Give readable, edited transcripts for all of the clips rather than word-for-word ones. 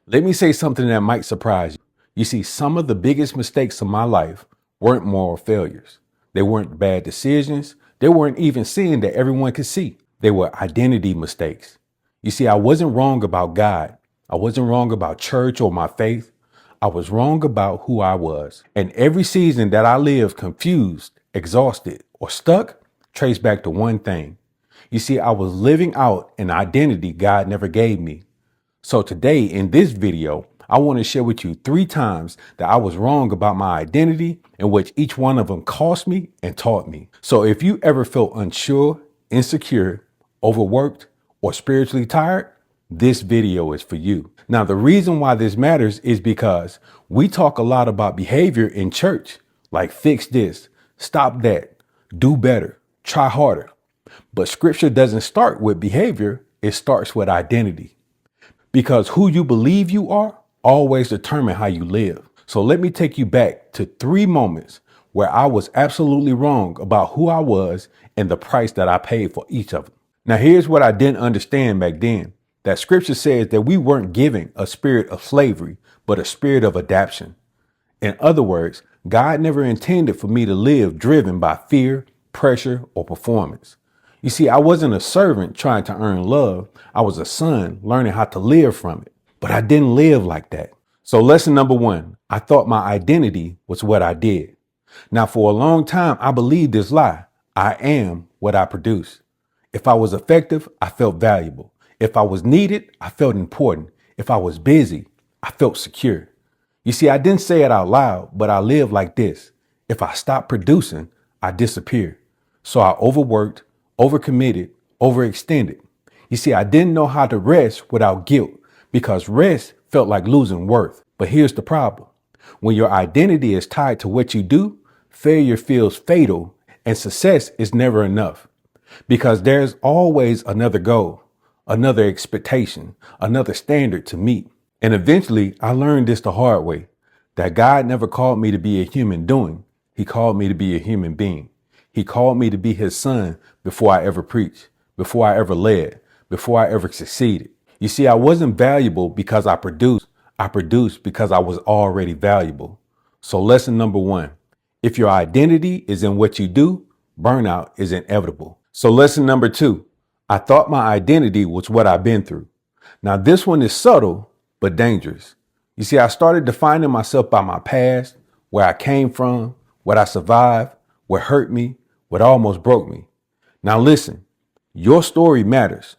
Let me say something that might surprise you. You see, some of the biggest mistakes of my life weren't moral failures. They weren't bad decisions. They weren't even sin that everyone could see. They were identity mistakes. You see, I wasn't wrong about God. I wasn't wrong about church or my faith. I was wrong about who I was. And every season that I lived confused, exhausted, or stuck traced back to one thing. You see, I was living out an identity God never gave me. So today in this video, I want to share with you 3 times that I was wrong about my identity and which each one of them cost me and taught me. So if you ever felt unsure, insecure, overworked, or spiritually tired, this video is for you. Now, the reason why this matters is because we talk a lot about behavior in church, like fix this, stop that, do better, try harder. But scripture doesn't start with behavior. It starts with identity. Because who you believe you are always determine how you live. So let me take you back to 3 moments where I was absolutely wrong about who I was and the price that I paid for each of them. Now, here's what I didn't understand back then. That scripture says that we weren't given a spirit of slavery, but a spirit of adaption. In other words, God never intended for me to live driven by fear, pressure, or performance. You see, I wasn't a servant trying to earn love. I was a son learning how to live from it. But I didn't live like that. So lesson number 1, I thought my identity was what I did. Now, for a long time, I believed this lie. I am what I produce. If I was effective, I felt valuable. If I was needed, I felt important. If I was busy, I felt secure. You see, I didn't say it out loud, but I lived like this. If I stopped producing, I disappeared. So I overworked, overcommitted, overextended. You see, I didn't know how to rest without guilt because rest felt like losing worth. But here's the problem. When your identity is tied to what you do, failure feels fatal and success is never enough because there's always another goal, another expectation, another standard to meet. And eventually I learned this the hard way, that God never called me to be a human doing. He called me to be a human being. He called me to be his son before I ever preached, before I ever led, before I ever succeeded. You see, I wasn't valuable because I produced. I produced because I was already valuable. So lesson number 1, if your identity is in what you do, burnout is inevitable. So lesson number 2, I thought my identity was what I've been through. Now this one is subtle, but dangerous. You see, I started defining myself by my past, where I came from, what I survived, what hurt me, what almost broke me. Now listen, your story matters.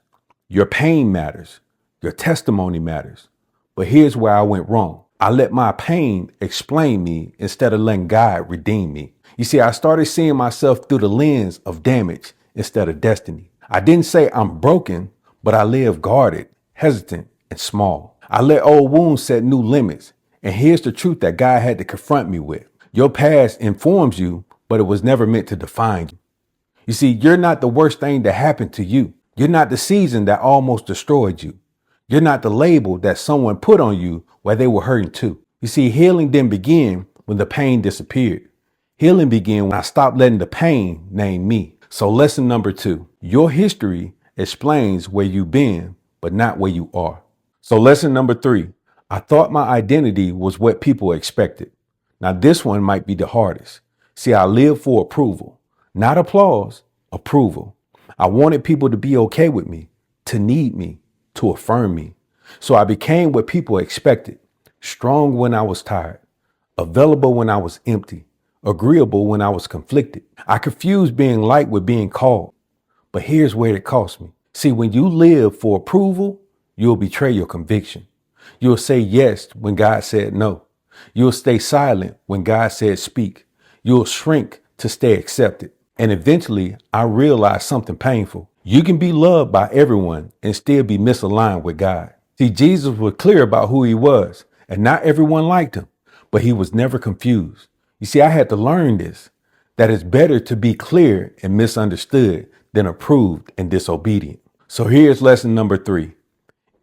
Your pain matters. Your testimony matters. But here's where I went wrong. I let my pain explain me instead of letting God redeem me. You see, I started seeing myself through the lens of damage instead of destiny. I didn't say I'm broken, but I lived guarded, hesitant, and small. I let old wounds set new limits. And here's the truth that God had to confront me with. Your past informs you, but it was never meant to define you. You see, you're not the worst thing that happened to you. You're not the season that almost destroyed you. You're not the label that someone put on you while they were hurting too. You see, healing didn't begin when the pain disappeared. Healing began when I stopped letting the pain name me. So lesson number 2, your history explains where you've been, but not where you are. So lesson number 3, I thought my identity was what people expected. Now this one might be the hardest. See, I lived for approval, not applause, approval. I wanted people to be okay with me, to need me, to affirm me. So I became what people expected. Strong when I was tired, available when I was empty, agreeable when I was conflicted. I confused being liked with being called. But here's where it cost me. See, when you live for approval, you'll betray your conviction. You'll say yes when God said no. You'll stay silent when God said speak. You'll shrink to stay accepted. And eventually, I realized something painful. You can be loved by everyone and still be misaligned with God. See, Jesus was clear about who he was, and not everyone liked him, but he was never confused. You see, I had to learn this, that it's better to be clear and misunderstood than approved and disobedient. So here's lesson number 3.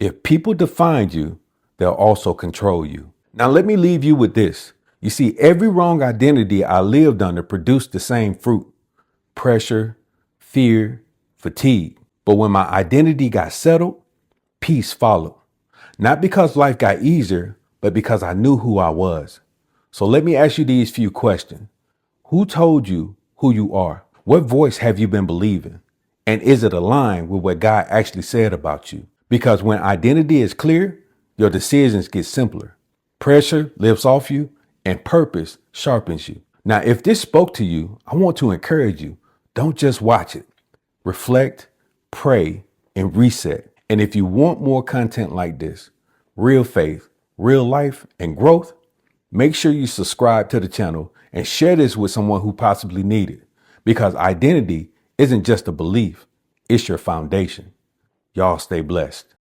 If people define you, they'll also control you. Now, let me leave you with this. You see, every wrong identity I lived under produced the same fruit: pressure, fear, fatigue. But when my identity got settled, peace followed. Not because life got easier, but because I knew who I was. So let me ask you these few questions. Who told you who you are? What voice have you been believing? And is it aligned with what God actually said about you? Because when identity is clear, your decisions get simpler. Pressure lifts off you and purpose sharpens you. Now, if this spoke to you, I want to encourage you. Don't just watch it. Reflect, pray, and reset. And if you want more content like this, real faith, real life, and growth, make sure you subscribe to the channel and share this with someone who possibly needs it. Because identity isn't just a belief, it's your foundation. Y'all stay blessed.